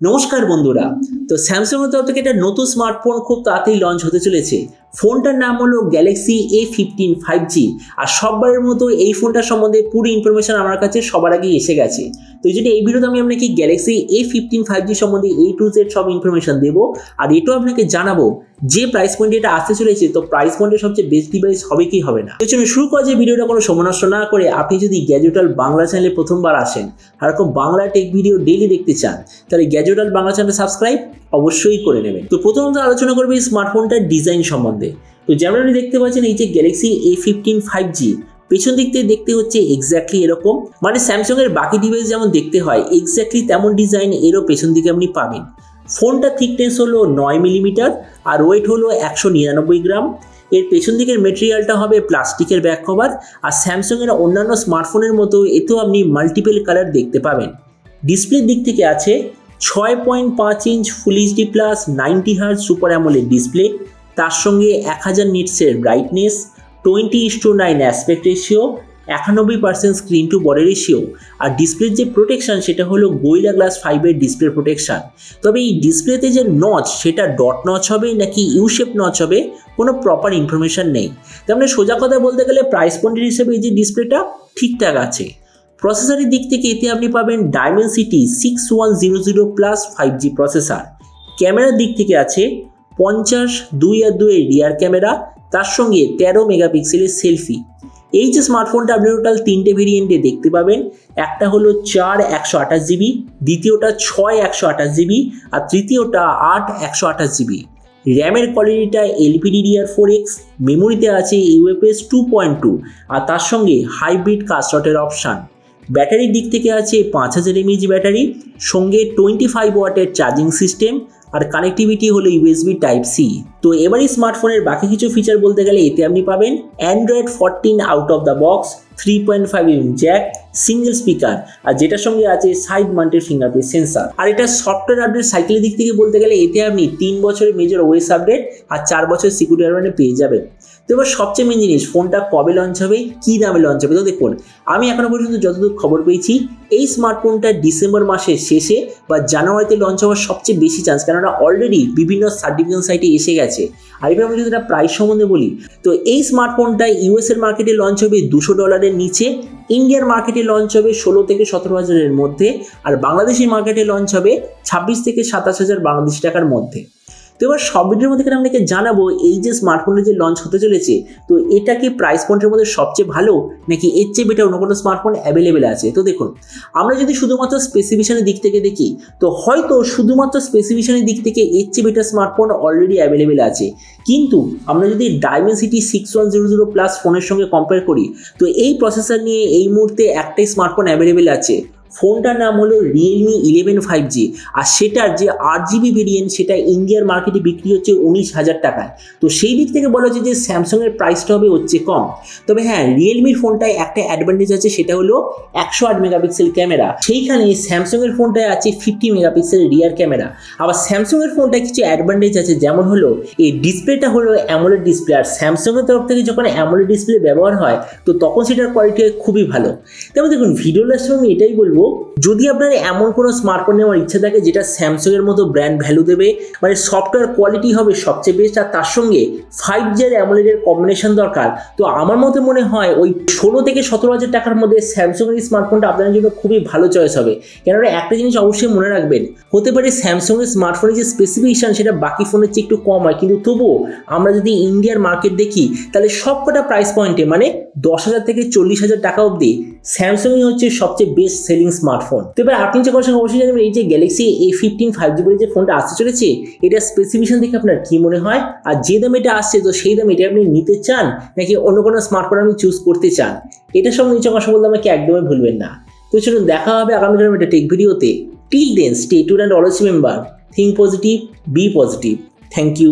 নমস্কার বন্ধুরা। তো স্যামসাং এর তরফ থেকে একটা নতুন স্মার্টফোন খুব তাড়াতাড়ি লঞ্চ হতে চলেছে। ফোনটার নাম হলো গ্যালাক্সি A15 5G। আর সববারের মতো এই ফোনটার সম্বন্ধে পুরো ইনফরমেশন আমার কাছে সবার আগেই এসে গেছে। তো এই জন্য এই ভিডিওতে আমি আপনাকে গ্যালাক্সি A15 5G সম্বন্ধে A to Z সব ইনফরমেশন দেবো। আর এটাও আপনাকে জানাবো যে প্রাইস পয়েন্টে এটা আসতে চলেছে, তো প্রাইস পয়েন্টের সবচেয়ে বেস্ট ডিভাইস হবে কি হবে না। তো চলুন শুরু করা যে ভিডিওটা কোনো সময় নষ্ট না করে, আপনি যদি গ্যাজেট ওয়ার্ল্ড বাংলা চ্যানেলে প্রথমবার আসেন আর এরকম বাংলা টেক ভিডিও ডেইলি দেখতে চান, তাহলে gadget world Bangla channel subscribe অবশ্যই করে নেবেন। তো প্রথমত আলোচনা করবে এই স্মার্টফোনটার ডিজাইন সম্বন্ধে। তো যেমন আপনি দেখতে পাচ্ছেন এই যে গ্যালাক্সি A15 5G, পেছন দিক থেকে দেখতে হচ্ছে এক্স্যাক্টলি এরকম, মানে স্যামসাং এর বাকি ডিভাইস যেমন দেখতে হয় এক্স্যাক্টলি তেমন ডিজাইন এরও পেছন দিকে আপনি পাবেন। ফোনটা থিকনেস হলো 9 মিলিমিটার আর ওয়েট হলো 199 গ্রাম। এর পেছন দিকের মেটেরিয়ালটা হবে প্লাস্টিকের ব্যাক কভার। আর স্যামসাং এর অন্যান্য স্মার্টফোনের মতো এতেও আপনি মাল্টিপল কালার দেখতে পাবেন। ডিসপ্লের দিক থেকে আছে 6.5 inch full HD plus 90 hertz super AMOLED display, তার সঙ্গে 1000 নিটসের brightness, 20:9 aspect ratio, 91% screen to body ratio. আর ডিসপ্লের যে প্রোটেকশন সেটা হলো গোরিলা গ্লাস 5 ডিসপ্লে প্রোটেকশন। তবে এই ডিসপ্লেতে যে নচ সেটা ডট নচ হবে নাকি ইউ শেপ নচ হবে কোনো প্রপার ইনফরমেশন নেই। তার মানে সোজা কথা বলতে গেলে প্রাইস পয়েন্টের হিসেবে এই যে ডিসপ্লেটা ঠিকঠাক আছে। প্রসেসরের দিক থেকে এতে আপনি পাবেন ডাইমেনসিটি 6100 প্লাস 5G প্রসেসর। ক্যামেরার দিক থেকে আছে 50:2:2 রিয়ার ক্যামেরা, তার সঙ্গে 13 মেগাপিক্সেলের সেলফি। এই যে স্মার্টফোনটা আপনি টোটাল 3টে ভেরিয়েন্টে দেখতে পাবেন। একটা হলো 4 128GB, দ্বিতীয়টা 6 128GB আর তৃতীয়টা 8 128GB। র্যামের কোয়ালিটিটা LPDDR4X, মেমোরিতে আছে UFS 2.2 আর তার সঙ্গে হাইব্রিড কাস্টরের অপশান। ব্যাটারির দিক থেকে আছে 5000 mAh ব্যাটারি, সঙ্গে 25 ওয়াটের চার্জিং সিস্টেম আর কানেক্টিভিটি হলো USB Type-C। তো এবার এই স্মার্টফোনের বাকি কিছু ফিচার বলতে গেলে এতে আপনি পাবেন Android 14 out of the box, 3.5mm jack, single speaker আর যেটার সঙ্গে আছে সাইড মাউন্টেড ফিঙ্গারপ্রিন্ট সেন্সার। আর এটা সফটওয়্যার আপডেট সাইকেলের দিক থেকে বলতে গেলে এতে আপনি 3 বছরের মেজর ওএস আপডেট আর 4 বছরের সিকিউরিটি আপডেট পেয়ে যাবেন। তো এবার সবচেয়ে মেন জিনিস, ফোনটা কবে লঞ্চ হবে, কী দামে লঞ্চ হবে। তো দেখুন, আমি এখনো পর্যন্ত যতদূর খবর পেয়েছি এই স্মার্টফোনটা ডিসেম্বর মাসের শেষে বা জানুয়ারিতে লঞ্চ হওয়ার সবচেয়ে বেশি চান্স, কেননা অলরেডি বিভিন্ন সার্টিফিকেশন সাইটে এসে গেছে। আর এবার আমি যদি এটা প্রাইস সম্বন্ধে বলি, তো এই স্মার্টফোনটা ইউএসের মার্কেটে লঞ্চ হবে $200 নিচে, ইন্ডিয়ার মার্কেটে লঞ্চ হবে 16 থেকে 17 হাজারের মধ্যে, আর বাংলাদেশি মার্কেটে লঞ্চ হবে 26 থেকে 27 হাজার বাংলাদেশি টাকার মধ্যে। তো এবার সব ভিডিওর মধ্যে আপনাকে জানাবো এই যে স্মার্টফোনটা যে লঞ্চ হতে চলেছে, তো এটা কি প্রাইস পয়েন্টের মধ্যে সবচেয়ে ভালো নাকি এর চেয়ে বেটার অন্য কোনো স্মার্টফোন অ্যাভেলেবেল আছে। তো দেখুন, আমরা যদি শুধুমাত্র স্পেসিফিকেশনের দিক থেকে দেখি, তো হয়তো শুধুমাত্র স্পেসিফিকেশনের দিক থেকে এর চেয়ে বেটার স্মার্টফোন অলরেডি অ্যাভেলেবেল আছে। কিন্তু আমরা যদি ডাইমেনসিটি 6100 প্লাস ফোনের সঙ্গে কম্পেয়ার করি, তো এই প্রসেসর নিয়ে এই মুহূর্তে একটাই স্মার্টফোন অ্যাভেলেবেল আছে। ফোনটার নাম হলো Realme 11 5G আর সেটার যে 8GB ভেরিয়েন্ট সেটা ইন্ডিয়ার মার্কেটে বিক্রি হচ্ছে 19,000 টাকায়। তো সেই দিক থেকে বলা হচ্ছে যে স্যামসাংয়ের প্রাইসটা হবে হচ্ছে কম। তবে হ্যাঁ, রিয়েলমির ফোনটায় একটা অ্যাডভান্টেজ আছে, সেটা হলো 108 মেগাপিক্সেল ক্যামেরা। সেইখানে স্যামসাংয়ের ফোনটায় আছে 50 মেগাপিক্সেল রিয়ার ক্যামেরা। আবার স্যামসাংয়ের ফোনটায় কিছু অ্যাডভান্টেজ আছে, যেমন হলো এই ডিসপ্লেটা হলো অ্যামোলেড ডিসপ্লে। আর স্যামসাংয়ের তরফ থেকে যখন অ্যামোলেড ডিসপ্লে ব্যবহার হয় তো তখন সেটার কোয়ালিটি খুবই ভালো। তেমন দেখুন, ভিডিও লাস্টে আমি এটাই বলবো, যদি আপনার এমন কোনো স্মার্টফোন নেওয়ার ইচ্ছা থাকে যেটা স্যামসাংয়ের মতো ব্র্যান্ড ভ্যালু দেবে, মানে সফটওয়্যার কোয়ালিটি হবে সবচেয়ে বেস্ট আর তার সঙ্গে 5G আর অ্যামোলেডের কম্বিনেশন দরকার, তো আমার মতে মনে হয় ওই 16 থেকে 17 হাজার টাকার মধ্যে স্যামসাংয়ের স্মার্টফোনটা আপনাদের জন্য খুবই ভালো চয়েস হবে। কেননা একটা জিনিস অবশ্যই মনে রাখবেন, হতে পারে স্যামসাংয়ের স্মার্টফোনের যে স্পেসিফিকেশন সেটা বাকি ফোনের চেয়ে একটু কম হয়, কিন্তু তবুও আমরা যদি ইন্ডিয়ার মার্কেট দেখি তাহলে সবকটা প্রাইস পয়েন্টে মানে 10,000 থেকে 40,000 টাকা অবধি স্যামসাংই হচ্ছে সবচেয়ে বেস্ট সেলিং স্মার্টফোন। তো এবার আপনি যে কথা অবশ্যই জানবেন, এই যে গ্যালাক্সি A15 5G বলে যে ফোনটা আসতে চলেছে, এটা স্পেসিফিকেশন দেখে আপনার কি মনে হয়, আর যে দামে এটা আসছে তো সেই দামে এটা আপনি নিতে চান নাকি অন্য কোনো স্মার্টফোন আপনি চুজ করতে চান, এটার সঙ্গে নিচে কথা বলতে আমাকে একদমই ভুলবেন না। তো চলুন দেখা হবে আগামীকাল একটা টেক ভিডিওতে। Till then stay tuned and always remember, think positive, be positive. Thank you.